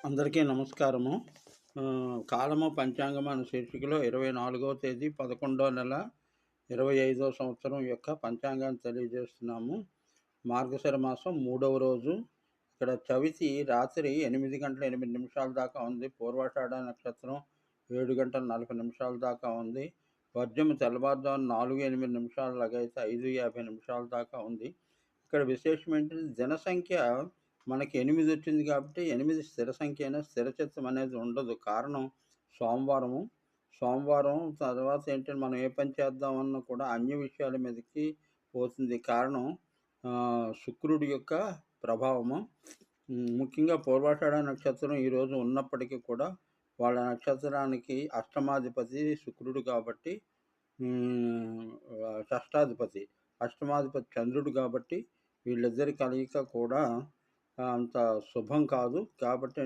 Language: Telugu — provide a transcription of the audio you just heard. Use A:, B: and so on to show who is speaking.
A: అందరికీ నమస్కారము. కాలము పంచాంగం అనే శీర్షికలో 24వ తేదీ 11వ నెల 25వ సంవత్సరం యొక్క పంచాంగాన్ని తెలియజేస్తున్నాము. మార్గశిర మాసం 3వ రోజు. ఇక్కడ చవితి రాత్రి 8 గంటల 8 నిమిషాల దాకా ఉంది. పూర్వాషాఢ నక్షత్రం 7 గంటల 40 నిమిషాల దాకా ఉంది. వర్జము తెల్లవారుజామున 4:08 నిమిషాలకైతే 5:50 నిమిషాల దాకా ఉంది. ఇక్కడ విశేషం ఏంటంటే జనసంఖ్య మనకి 8 వచ్చింది కాబట్టి 8 స్థిర సంఖ్య అయినా స్థిరచిత్తం అనేది ఉండదు. కారణం సోమవారం తర్వాత ఏంటంటే మనం ఏ పని చేద్దామన్నా కూడా అన్య విషయాల మీదకి పోతుంది. కారణం శుక్రుడి యొక్క ప్రభావము. ముఖ్యంగా పూర్వాషాఢ నక్షత్రం ఈరోజు ఉన్నప్పటికీ కూడా వాళ్ళ నక్షత్రానికి అష్టమాధిపతి శుక్రుడు కాబట్టి అష్టమాధిపతి చంద్రుడు కాబట్టి వీళ్ళిద్దరి కలయిక కూడా అంత శుభం కాదు. కాబట్టి